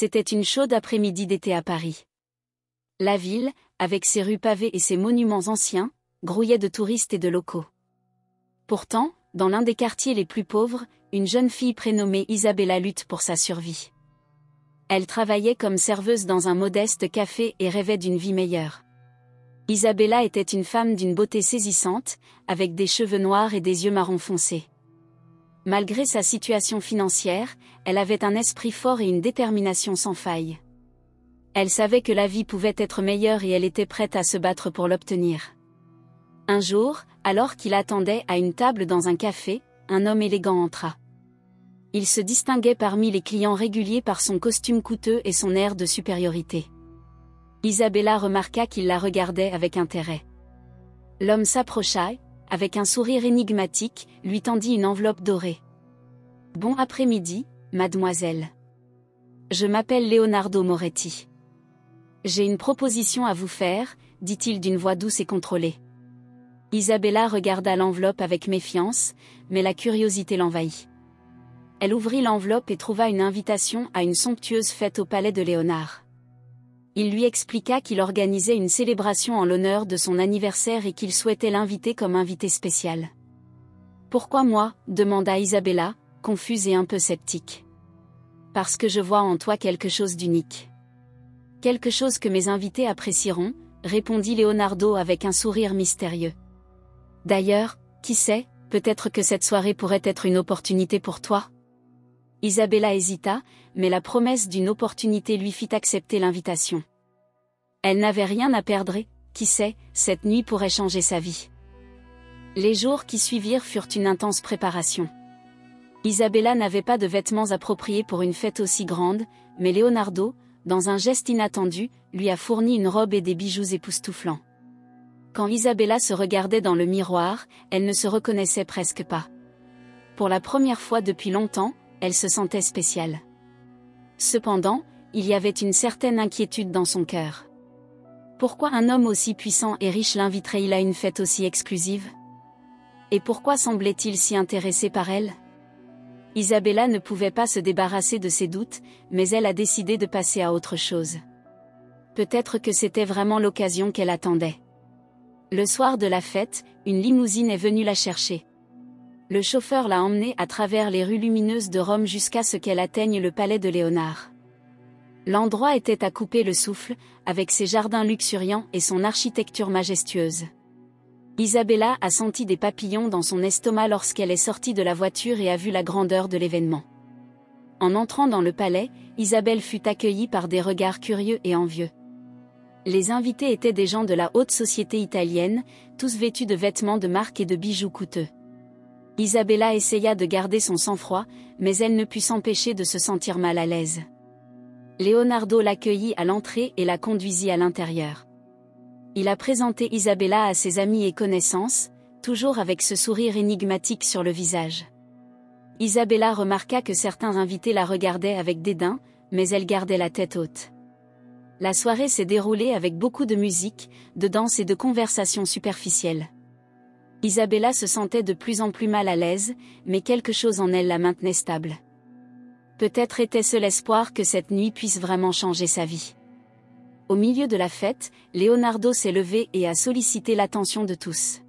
C'était une chaude après-midi d'été à Paris. La ville, avec ses rues pavées et ses monuments anciens, grouillait de touristes et de locaux. Pourtant, dans l'un des quartiers les plus pauvres, une jeune fille prénommée Isabella lutte pour sa survie. Elle travaillait comme serveuse dans un modeste café et rêvait d'une vie meilleure. Isabella était une femme d'une beauté saisissante, avec des cheveux noirs et des yeux marron foncé. Malgré sa situation financière, elle avait un esprit fort et une détermination sans faille. Elle savait que la vie pouvait être meilleure et elle était prête à se battre pour l'obtenir. Un jour, alors qu'il attendait à une table dans un café, un homme élégant entra. Il se distinguait parmi les clients réguliers par son costume coûteux et son air de supériorité. Isabella remarqua qu'il la regardait avec intérêt. L'homme s'approcha, avec un sourire énigmatique, lui tendit une enveloppe dorée. « Bon après-midi, mademoiselle. Je m'appelle Leonardo Moretti. J'ai une proposition à vous faire, dit-il d'une voix douce et contrôlée. Isabella regarda l'enveloppe avec méfiance, mais la curiosité l'envahit. Elle ouvrit l'enveloppe et trouva une invitation à une somptueuse fête au palais de Léonard. Il lui expliqua qu'il organisait une célébration en l'honneur de son anniversaire et qu'il souhaitait l'inviter comme invité spécial. « Pourquoi moi ?» demanda Isabella, confuse et un peu sceptique. « Parce que je vois en toi quelque chose d'unique. Quelque chose que mes invités apprécieront, » répondit Leonardo avec un sourire mystérieux. « D'ailleurs, qui sait, peut-être que cette soirée pourrait être une opportunité pour toi ?» Isabella hésita, mais la promesse d'une opportunité lui fit accepter l'invitation. Elle n'avait rien à perdre et, qui sait, cette nuit pourrait changer sa vie. Les jours qui suivirent furent une intense préparation. Isabella n'avait pas de vêtements appropriés pour une fête aussi grande, mais Leonardo, dans un geste inattendu, lui a fourni une robe et des bijoux époustouflants. Quand Isabella se regardait dans le miroir, elle ne se reconnaissait presque pas. Pour la première fois depuis longtemps, elle se sentait spéciale. Cependant, il y avait une certaine inquiétude dans son cœur. Pourquoi un homme aussi puissant et riche l'inviterait-il à une fête aussi exclusive? Et pourquoi semblait-il si intéressé par elle? Isabella ne pouvait pas se débarrasser de ses doutes, mais elle a décidé de passer à autre chose. Peut-être que c'était vraiment l'occasion qu'elle attendait. Le soir de la fête, une limousine est venue la chercher. Le chauffeur l'a emmenée à travers les rues lumineuses de Rome jusqu'à ce qu'elle atteigne le palais de Léonard. L'endroit était à couper le souffle, avec ses jardins luxuriants et son architecture majestueuse. Isabella a senti des papillons dans son estomac lorsqu'elle est sortie de la voiture et a vu la grandeur de l'événement. En entrant dans le palais, Isabelle fut accueillie par des regards curieux et envieux. Les invités étaient des gens de la haute société italienne, tous vêtus de vêtements de marque et de bijoux coûteux. Isabella essaya de garder son sang-froid, mais elle ne put s'empêcher de se sentir mal à l'aise. Leonardo l'accueillit à l'entrée et la conduisit à l'intérieur. Il a présenté Isabella à ses amis et connaissances, toujours avec ce sourire énigmatique sur le visage. Isabella remarqua que certains invités la regardaient avec dédain, mais elle gardait la tête haute. La soirée s'est déroulée avec beaucoup de musique, de danse et de conversations superficielles. Isabella se sentait de plus en plus mal à l'aise, mais quelque chose en elle la maintenait stable. Peut-être était-ce l'espoir que cette nuit puisse vraiment changer sa vie. Au milieu de la fête, Leonardo s'est levé et a sollicité l'attention de tous.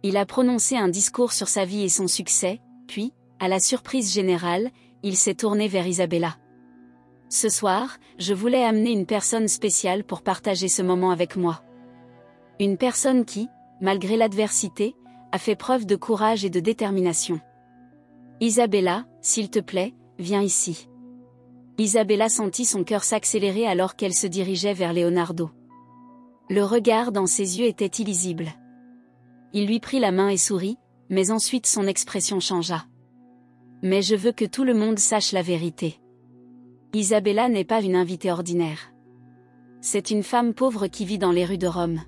Il a prononcé un discours sur sa vie et son succès, puis, à la surprise générale, il s'est tourné vers Isabella. « Ce soir, je voulais amener une personne spéciale pour partager ce moment avec moi. Une personne qui, malgré l'adversité, a fait preuve de courage et de détermination. Isabella, s'il te plaît, viens ici. » Isabella sentit son cœur s'accélérer alors qu'elle se dirigeait vers Leonardo. Le regard dans ses yeux était illisible. Il lui prit la main et sourit, mais ensuite son expression changea. « Mais je veux que tout le monde sache la vérité. Isabella n'est pas une invitée ordinaire. C'est une femme pauvre qui vit dans les rues de Rome.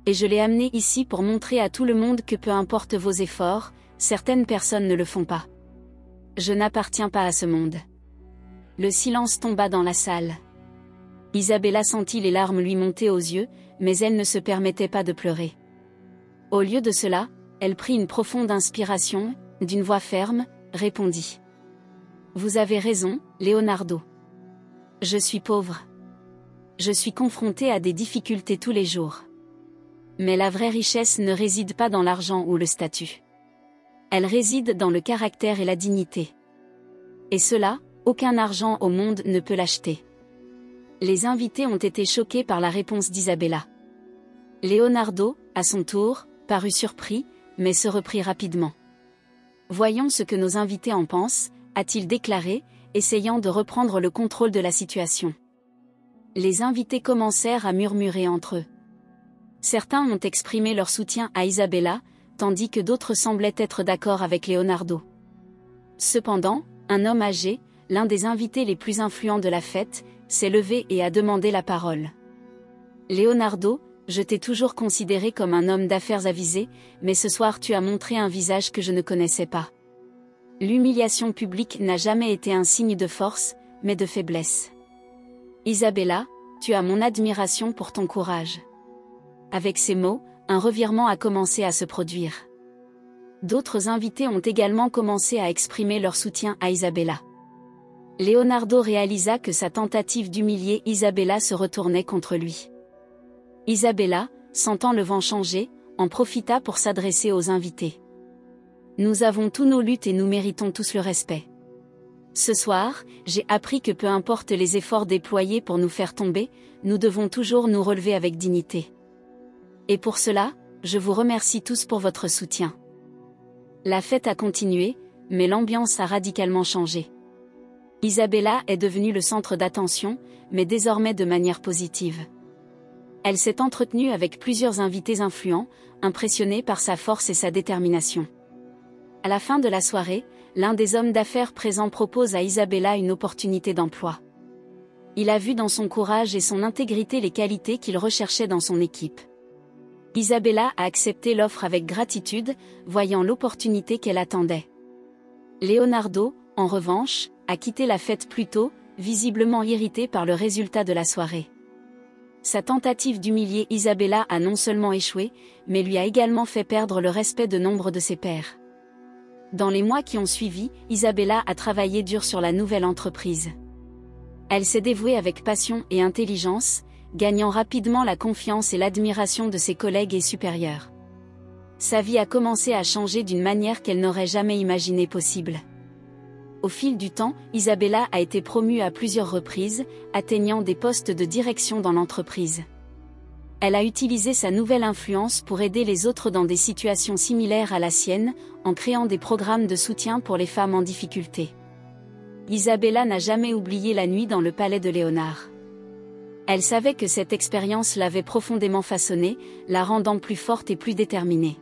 Et je l'ai amenée ici pour montrer à tout le monde que peu importe vos efforts, certaines personnes ne le font pas. Je n'appartiens pas à ce monde. » Le silence tomba dans la salle. Isabella sentit les larmes lui monter aux yeux, mais elle ne se permettait pas de pleurer. Au lieu de cela, elle prit une profonde inspiration, d'une voix ferme, répondit. « Vous avez raison, Leonardo. Je suis pauvre. Je suis confronté à des difficultés tous les jours. Mais la vraie richesse ne réside pas dans l'argent ou le statut. Elle réside dans le caractère et la dignité. Et cela, aucun argent au monde ne peut l'acheter. Les invités ont été choqués par la réponse d'Isabella. Leonardo, à son tour, parut surpris, mais se reprit rapidement. Voyons ce que nos invités en pensent, a-t-il déclaré, essayant de reprendre le contrôle de la situation. Les invités commencèrent à murmurer entre eux. Certains ont exprimé leur soutien à Isabella, tandis que d'autres semblaient être d'accord avec Leonardo. Cependant, un homme âgé, l'un des invités les plus influents de la fête, s'est levé et a demandé la parole. Leonardo, je t'ai toujours considéré comme un homme d'affaires avisé, mais ce soir tu as montré un visage que je ne connaissais pas. L'humiliation publique n'a jamais été un signe de force, mais de faiblesse. Isabella, tu as mon admiration pour ton courage. Avec ces mots, un revirement a commencé à se produire. D'autres invités ont également commencé à exprimer leur soutien à Isabella. Leonardo réalisa que sa tentative d'humilier Isabella se retournait contre lui. Isabella, sentant le vent changer, en profita pour s'adresser aux invités. Nous avons tous nos luttes et nous méritons tous le respect. Ce soir, j'ai appris que peu importe les efforts déployés pour nous faire tomber, nous devons toujours nous relever avec dignité. Et pour cela, je vous remercie tous pour votre soutien. La fête a continué, mais l'ambiance a radicalement changé. Isabella est devenue le centre d'attention, mais désormais de manière positive. Elle s'est entretenue avec plusieurs invités influents, impressionnés par sa force et sa détermination. À la fin de la soirée, l'un des hommes d'affaires présents propose à Isabella une opportunité d'emploi. Il a vu dans son courage et son intégrité les qualités qu'il recherchait dans son équipe. Isabella a accepté l'offre avec gratitude, voyant l'opportunité qu'elle attendait. Leonardo, en revanche, a quitté la fête plus tôt, visiblement irrité par le résultat de la soirée. Sa tentative d'humilier Isabella a non seulement échoué, mais lui a également fait perdre le respect de nombre de ses pairs. Dans les mois qui ont suivi, Isabella a travaillé dur sur la nouvelle entreprise. Elle s'est dévouée avec passion et intelligence, gagnant rapidement la confiance et l'admiration de ses collègues et supérieurs. Sa vie a commencé à changer d'une manière qu'elle n'aurait jamais imaginé possible. Au fil du temps, Isabella a été promue à plusieurs reprises, atteignant des postes de direction dans l'entreprise. Elle a utilisé sa nouvelle influence pour aider les autres dans des situations similaires à la sienne, en créant des programmes de soutien pour les femmes en difficulté. Isabella n'a jamais oublié la nuit dans le palais de Léonard. Elle savait que cette expérience l'avait profondément façonnée, la rendant plus forte et plus déterminée.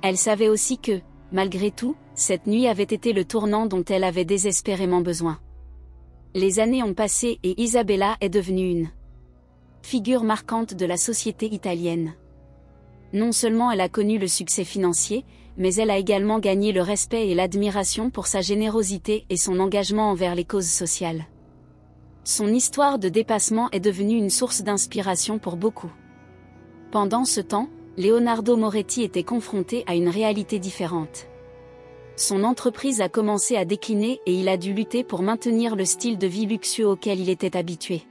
Elle savait aussi que, malgré tout, cette nuit avait été le tournant dont elle avait désespérément besoin. Les années ont passé et Isabella est devenue une figure marquante de la société italienne. Non seulement elle a connu le succès financier, mais elle a également gagné le respect et l'admiration pour sa générosité et son engagement envers les causes sociales. Son histoire de dépassement est devenue une source d'inspiration pour beaucoup. Pendant ce temps, Leonardo Moretti était confronté à une réalité différente. Son entreprise a commencé à décliner et il a dû lutter pour maintenir le style de vie luxueux auquel il était habitué.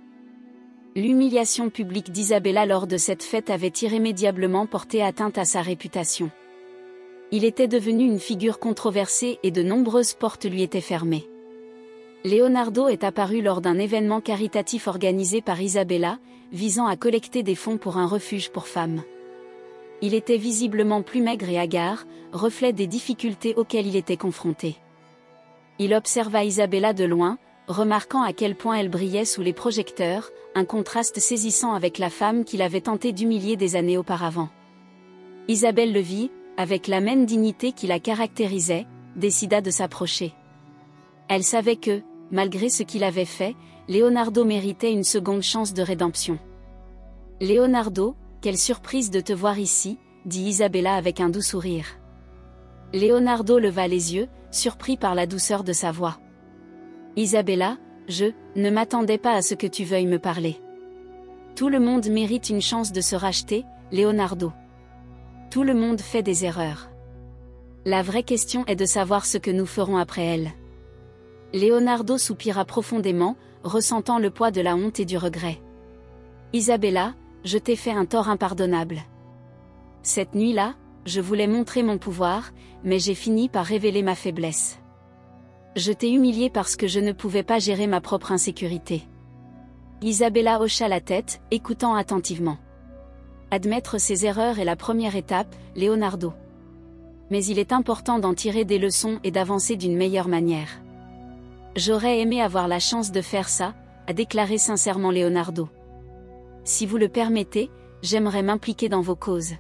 L'humiliation publique d'Isabella lors de cette fête avait irrémédiablement porté atteinte à sa réputation. Il était devenu une figure controversée et de nombreuses portes lui étaient fermées. Leonardo est apparu lors d'un événement caritatif organisé par Isabella, visant à collecter des fonds pour un refuge pour femmes. Il était visiblement plus maigre et hagard, reflet des difficultés auxquelles il était confronté. Il observa Isabella de loin, remarquant à quel point elle brillait sous les projecteurs, un contraste saisissant avec la femme qu'il avait tenté d'humilier des années auparavant. Isabelle le vit, avec la même dignité qui la caractérisait, décida de s'approcher. Elle savait que, malgré ce qu'il avait fait, Leonardo méritait une seconde chance de rédemption. « Leonardo, quelle surprise de te voir ici », dit Isabella avec un doux sourire. Leonardo leva les yeux, surpris par la douceur de sa voix. « Isabella, je ne m'attendais pas à ce que tu veuilles me parler. Tout le monde mérite une chance de se racheter, Leonardo. Tout le monde fait des erreurs. La vraie question est de savoir ce que nous ferons après elle. » Leonardo soupira profondément, ressentant le poids de la honte et du regret. Isabella, je t'ai fait un tort impardonnable. Cette nuit-là, je voulais montrer mon pouvoir, mais j'ai fini par révéler ma faiblesse. Je t'ai humiliée parce que je ne pouvais pas gérer ma propre insécurité. Isabella hocha la tête, écoutant attentivement. Admettre ses erreurs est la première étape, Leonardo. Mais il est important d'en tirer des leçons et d'avancer d'une meilleure manière. J'aurais aimé avoir la chance de faire ça, a déclaré sincèrement Leonardo. Si vous le permettez, j'aimerais m'impliquer dans vos causes.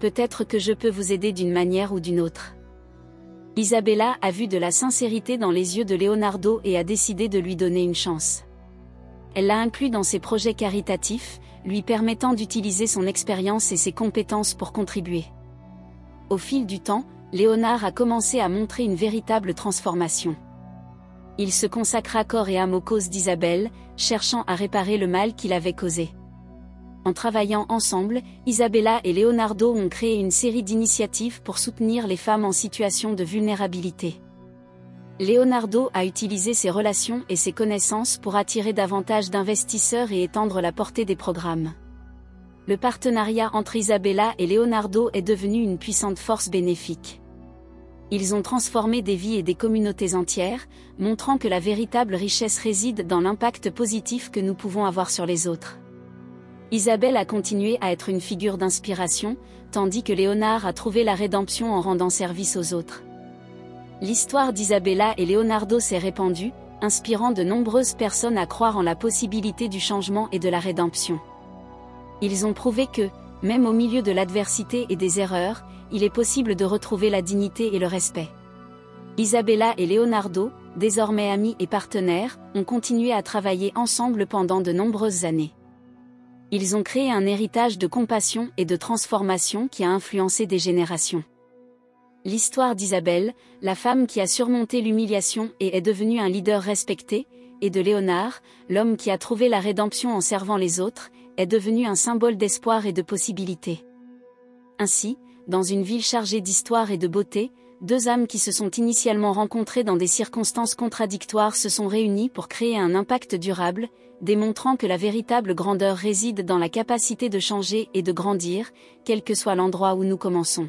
Peut-être que je peux vous aider d'une manière ou d'une autre. Isabella a vu de la sincérité dans les yeux de Leonardo et a décidé de lui donner une chance. Elle l'a inclus dans ses projets caritatifs, lui permettant d'utiliser son expérience et ses compétences pour contribuer. Au fil du temps, Léonard a commencé à montrer une véritable transformation. Il se consacra corps et âme aux causes d'Isabelle, cherchant à réparer le mal qu'il avait causé. En travaillant ensemble, Isabella et Leonardo ont créé une série d'initiatives pour soutenir les femmes en situation de vulnérabilité. Leonardo a utilisé ses relations et ses connaissances pour attirer davantage d'investisseurs et étendre la portée des programmes. Le partenariat entre Isabella et Leonardo est devenu une puissante force bénéfique. Ils ont transformé des vies et des communautés entières, montrant que la véritable richesse réside dans l'impact positif que nous pouvons avoir sur les autres. Isabelle a continué à être une figure d'inspiration, tandis que Léonard a trouvé la rédemption en rendant service aux autres. L'histoire d'Isabella et Leonardo s'est répandue, inspirant de nombreuses personnes à croire en la possibilité du changement et de la rédemption. Ils ont prouvé que, même au milieu de l'adversité et des erreurs, il est possible de retrouver la dignité et le respect. Isabella et Leonardo, désormais amis et partenaires, ont continué à travailler ensemble pendant de nombreuses années. Ils ont créé un héritage de compassion et de transformation qui a influencé des générations. L'histoire d'Isabelle, la femme qui a surmonté l'humiliation et est devenue un leader respecté, et de Léonard, l'homme qui a trouvé la rédemption en servant les autres, est devenu un symbole d'espoir et de possibilités. Ainsi, dans une ville chargée d'histoire et de beauté, deux âmes qui se sont initialement rencontrées dans des circonstances contradictoires se sont réunies pour créer un impact durable, démontrant que la véritable grandeur réside dans la capacité de changer et de grandir, quel que soit l'endroit où nous commençons.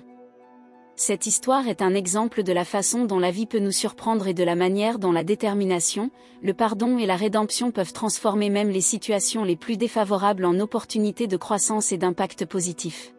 Cette histoire est un exemple de la façon dont la vie peut nous surprendre et de la manière dont la détermination, le pardon et la rédemption peuvent transformer même les situations les plus défavorables en opportunités de croissance et d'impact positif.